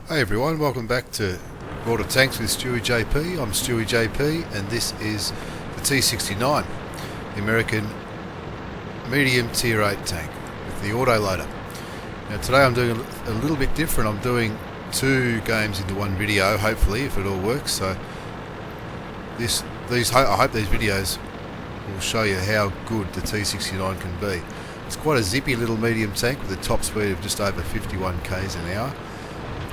Hey everyone, welcome back to World of Tanks with stewiejp. I'm stewiejp and this is the T69, the American medium tier 8 tank with the autoloader. Now today I'm doing a little bit different. I'm doing two games into one video, hopefully, if it all works. So I hope these videos will show you how good the T69 can be. It's quite a zippy little medium tank with a top speed of just over 51 k's an hour.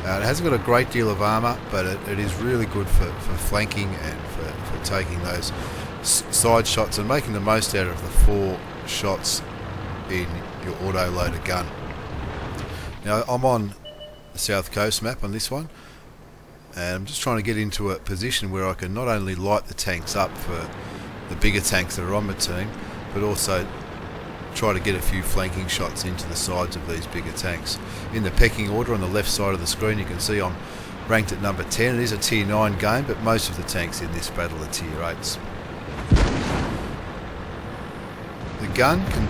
It hasn't got a great deal of armour, but it is really good for flanking and for taking those side shots and making the most out of the 4 shots in your autoloader gun. Now I'm on the South Coast map on this one, and I'm just trying to get into a position where I can not only light the tanks up for the bigger tanks that are on my team, but also try to get a few flanking shots into the sides of these bigger tanks. In the pecking order on the left side of the screen you can see I'm ranked at number 10. It is a tier 9 game, but most of the tanks in this battle are tier 8s. The gun can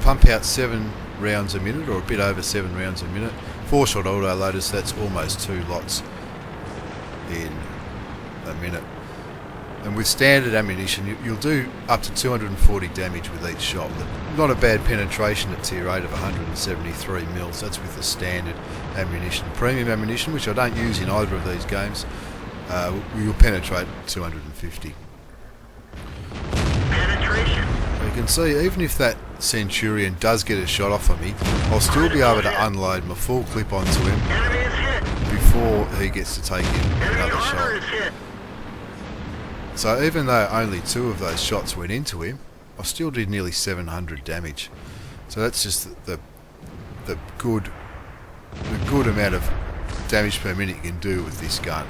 pump out 7 rounds a minute, or a bit over 7 rounds a minute. 4-shot autoloaders, so that's almost 2 lots in a minute. And with standard ammunition, you'll do up to 240 damage with each shot. Not a bad penetration at tier 8 of 173 mils. That's with the standard ammunition. Premium ammunition, which I don't use in either of these games, you'll penetrate 250. Penetration. You can see, even if that Centurion does get a shot off of me, I'll still be able to unload my full clip onto him Enemy is hit. before he gets to take in Enemy another armor shot. is hit. So even though only 2 of those shots went into him, I still did nearly 700 damage. So that's just the good amount of damage per minute you can do with this gun.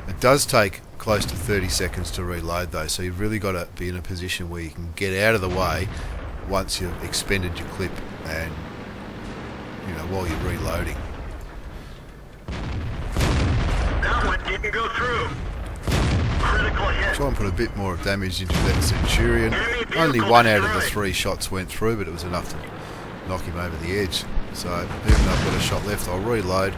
It does take close to 30 seconds to reload though, so you've really got to be in a position where you can get out of the way once you've expended your clip, and while you're reloading. That one didn't go through. Critical hit. Try and put a bit more damage into that Centurion. Only 1 out of the 3 shots went through, but it was enough to knock him over the edge. So even though I've got a shot left, I'll reload.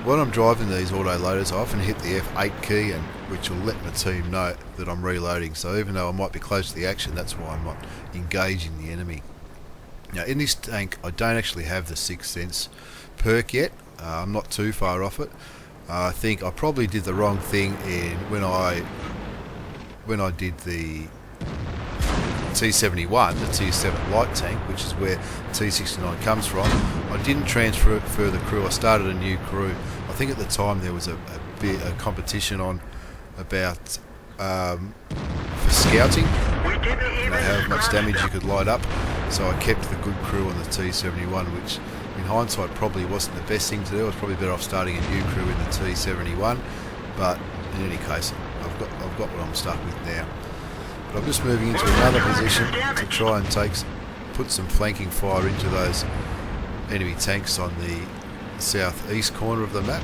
When I'm driving these autoloaders, I often hit the F8 key, which will let my team know that I'm reloading. So even though I might be close to the action, that's why I'm not engaging the enemy. Now in this tank, I don't actually have the 6th Sense perk yet. I'm not too far off it. I think I probably did the wrong thing when I did the T71, the tier 7 light tank, which is where T69 comes from. I didn't transfer the crew. I started a new crew. I think at the time there was a competition on about for scouting, how much damage you could light up. So I kept the good crew on the T71, which in hindsight probably wasn't the best thing to do. I was probably better off starting a new crew in the T71, but in any case I've got what I'm stuck with now. But I'm just moving into another position to try and put some flanking fire into those enemy tanks on the southeast corner of the map.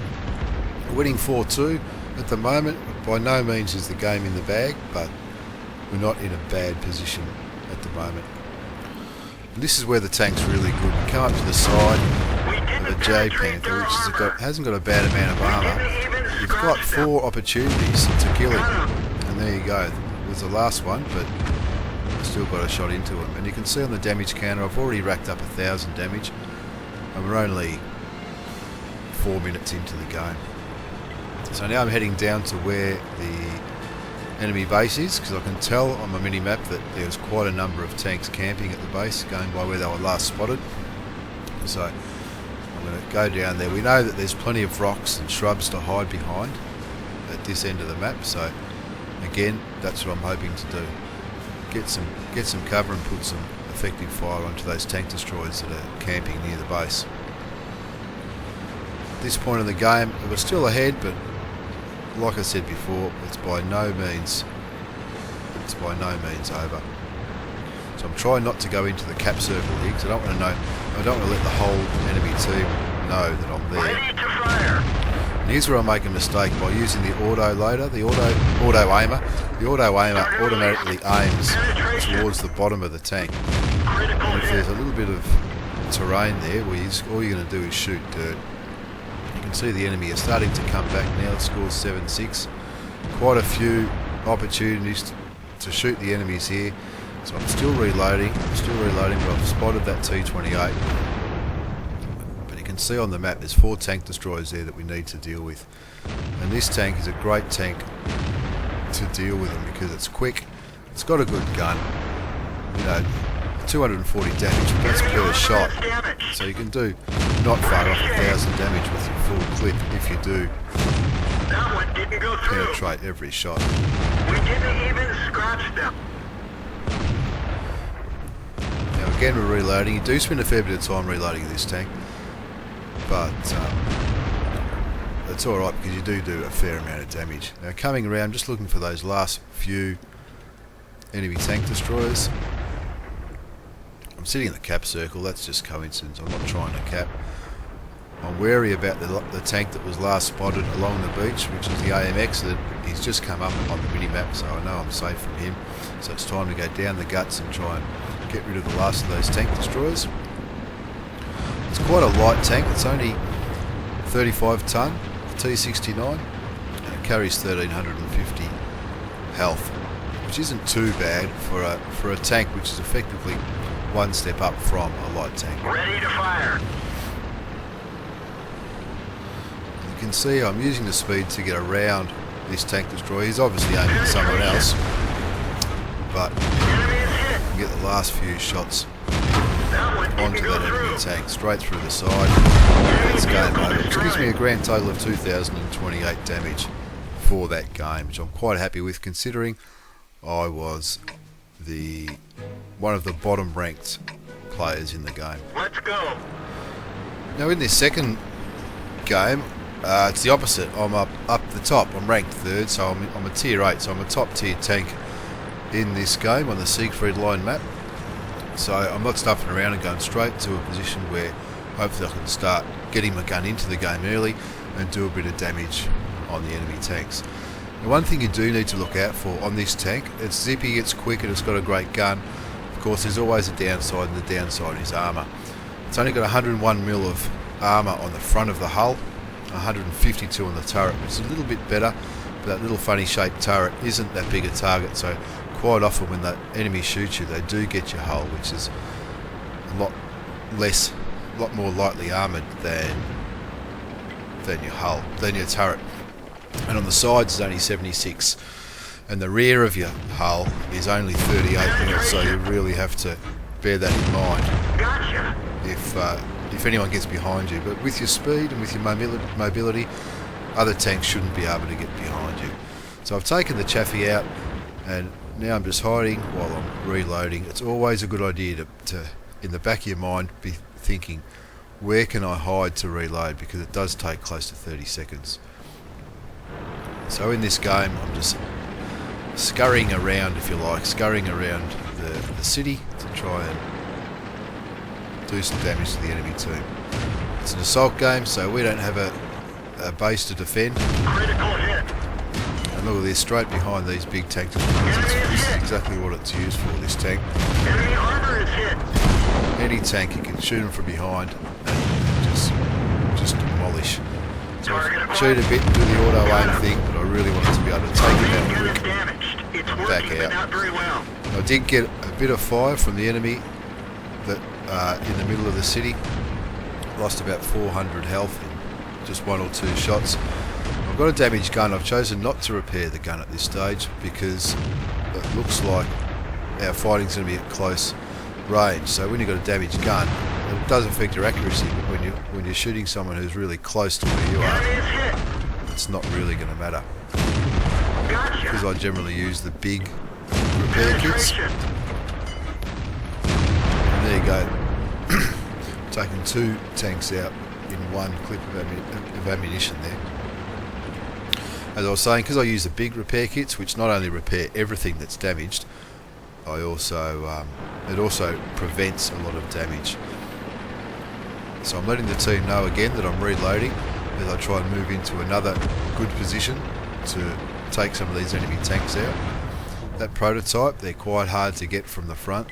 We're winning 4-2 at the moment. By no means is the game in the bag, but we're not in a bad position at the moment. And this is where the tank's really good. You come up to the side of a J Panther, which hasn't got a bad amount of armour. You've got 4 opportunities to kill him, and there you go. It was the last one, but I still got a shot into him. And you can see on the damage counter, I've already racked up 1,000 damage, and we're only 4 minutes into the game. So now I'm heading down to where the enemy base is, because I can tell on my mini-map that there's quite a number of tanks camping at the base, going by where they were last spotted. So I'm going to go down there. We know that there's plenty of rocks and shrubs to hide behind at this end of the map, so again, that's what I'm hoping to do. Get some cover and put some effective fire onto those tank destroyers that are camping near the base. At this point in the game, we're still ahead, but like I said before, it's by no means over. So I'm trying not to go into the cap circle here, because I don't want to let the whole enemy team know that I'm there. Ready to fire. And here's where I make a mistake by using the autoloader, the auto aimer. The auto aimer automatically aims towards the bottom of the tank. And if there's a little bit of terrain there where all you're going to do is shoot dirt, you can see the enemy are starting to come back now. The score's 7-6. Quite a few opportunities to shoot the enemies here. So I'm still reloading, but I've spotted that T68. But you can see on the map there's 4 tank destroyers there that we need to deal with. And this tank is a great tank to deal with them because it's quick, it's got a good gun, you know, 240 damage, that's per shot. So you can do not far off 1,000 damage with your full clip if you do penetrate every shot. We didn't even scratch them. Now again we're reloading. You do spend a fair bit of time reloading this tank, but it's alright because you do a fair amount of damage. Now coming around, just looking for those last few enemy tank destroyers. I'm sitting in the cap circle, that's just coincidence, I'm not trying to cap. I'm wary about the tank that was last spotted along the beach, which is the AMX. That he's just come up on the mini-map, so I know I'm safe from him. So it's time to go down the guts and try and get rid of the last of those tank destroyers. It's quite a light tank, it's only 35 tonne, the T69, and it carries 1350 health, which isn't too bad for a tank which is effectively one step up from a light tank. Ready to fire. You can see I'm using the speed to get around this tank destroyer. He's obviously aiming at someone else, but you can get the last few shots onto that enemy tank, straight through the side. It's game over, which gives me a grand total of 2,028 damage for that game, which I'm quite happy with considering I was one of the bottom ranked players in the game. Let's go. Now in this second game, it's the opposite. I'm up the top. I'm ranked 3rd, so I'm a tier 8, so I'm a top tier tank in this game on the Siegfried line map. So I'm not stuffing around and going straight to a position where hopefully I can start getting my gun into the game early and do a bit of damage on the enemy tanks. Now, one thing you do need to look out for on this tank, it's zippy, it's quick, and it's got a great gun. Of course there's always a downside, and the downside is armour. It's only got 101mm of armour on the front of the hull, 152 on the turret, which is a little bit better, but that little funny shaped turret isn't that big a target, so quite often when the enemy shoots you, they do get your hull, which is a lot more lightly armoured than your turret. And on the sides is only 76, and the rear of your hull is only 38, so you really have to bear that in mind. Gotcha. If anyone gets behind you, but with your speed and with your mobility, other tanks shouldn't be able to get behind you. So I've taken the chaffee out, and now I'm just hiding while I'm reloading. It's always a good idea to in the back of your mind, be thinking, where can I hide to reload, because it does take close to 30 seconds. So in this game, I'm just scurrying around, if you like, scurrying around the city to try and do some damage to the enemy team. It's an assault game, so we don't have a base to defend. Critical hit. And look at this, straight behind these big tank destroyers. This is exactly what it's used for, this tank. Enemy armor is hit. Any tank, you can shoot them from behind and just demolish. So I cheat a bit and do the auto aim thing, but I really wanted to be able to take it out quick and back out. I did get a bit of fire from the enemy that in the middle of the city. Lost about 400 health in just 1 or 2 shots. I've got a damaged gun. I've chosen not to repair the gun at this stage because it looks like our fighting's going to be at close range. So when you've got a damaged gun, it does affect your accuracy, but when you're shooting someone who's really close to where you are, it's not really going to matter. Because I generally use the big repair kits. And there you go. Taking 2 tanks out in 1 clip of ammunition there. As I was saying, because I use the big repair kits, which not only repair everything that's damaged, I also it also prevents a lot of damage. So I'm letting the team know again that I'm reloading as I try and move into another good position to take some of these enemy tanks out. That prototype, they're quite hard to get from the front,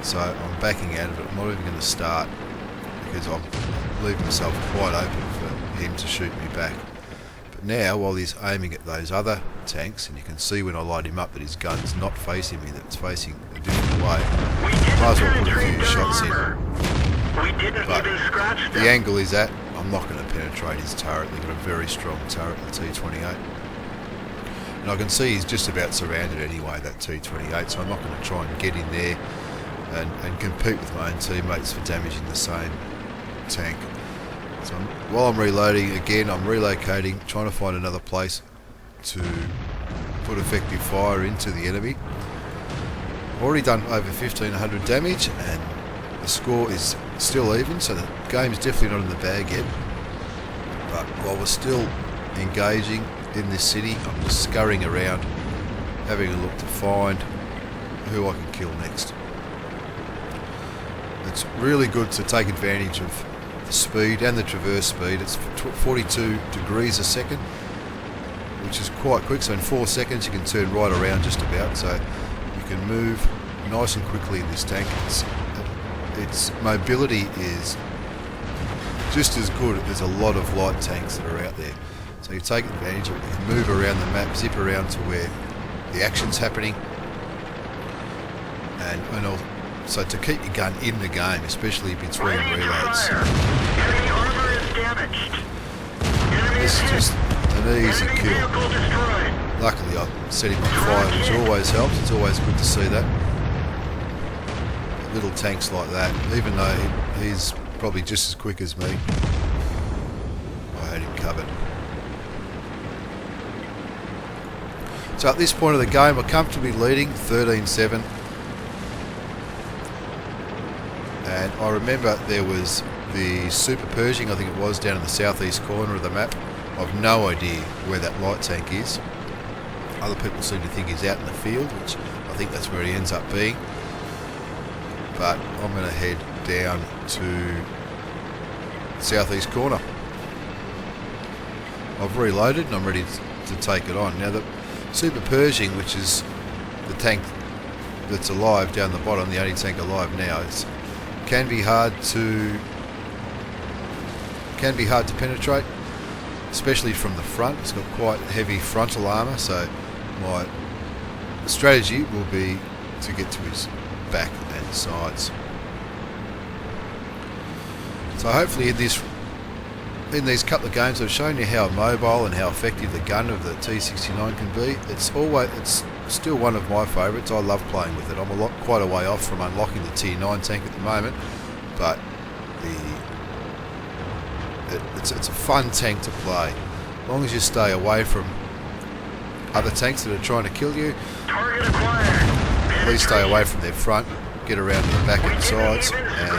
so I'm backing out of it. I'm not even going to start because I'm leaving myself quite open for him to shoot me back. But now, while he's aiming at those other tanks, and you can see when I light him up that his gun's not facing me, that it's facing a different way, might as well put a few shots in. But the angle he's at, I'm not going to penetrate his turret. They've got a very strong turret, the T28. And I can see he's just about surrounded anyway, that T28, so I'm not going to try and get in there and compete with my own teammates for damaging the same tank. So while I'm reloading, again, I'm relocating, trying to find another place to put effective fire into the enemy. I've already done over 1500 damage, and the score is still even, so the game's definitely not in the bag yet. But while we're still engaging in this city, I'm just scurrying around, having a look to find who I can kill next. It's really good to take advantage of the speed and the traverse speed. It's 42 degrees a second, which is quite quick, so in 4 seconds you can turn right around just about, so you can move nice and quickly in this tank. Its mobility is just as good as a lot of light tanks that are out there. So you take advantage of it, you can move around the map, zip around to where the action's happening, and also, so to keep your gun in the game, especially between reloads. This is just an easy kill. Luckily I set him on fire, which always helps. It's always good to see that. Little tanks like that, even though he's probably just as quick as me, I had him covered. So at this point of the game, we're comfortably leading 13-7. And I remember there was the Super Pershing, I think it was, down in the southeast corner of the map. I've no idea where that light tank is. Other people seem to think he's out in the field, which I think that's where he ends up being. But I'm going to head down to the southeast corner. I've reloaded and I'm ready to take it on. Now the Super Pershing, which is the tank that's alive down the bottom, the only tank alive now, can be hard to penetrate, especially from the front. It's got quite heavy frontal armour, so my strategy will be to get to his back and sides. So hopefully in these couple of games I've shown you how mobile and how effective the gun of the T69 can be. It's still one of my favourites. I love playing with it. I'm quite a way off from unlocking the Tier 9 tank at the moment, but it's a fun tank to play. As long as you stay away from other tanks that are trying to kill you, at least stay away from their front, get around to the back and sides, and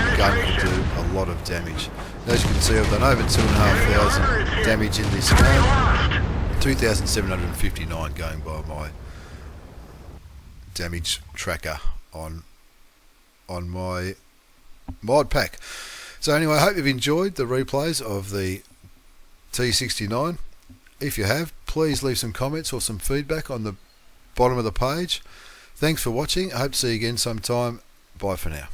the gun can do a lot of damage. As you can see, I've done over 2,500 damage in this game. 2,759 going by my damage tracker on my mod pack. So anyway, I hope you've enjoyed the replays of the T69. If you have, please leave some comments or some feedback on the bottom of the page. Thanks for watching. I hope to see you again sometime. Bye for now.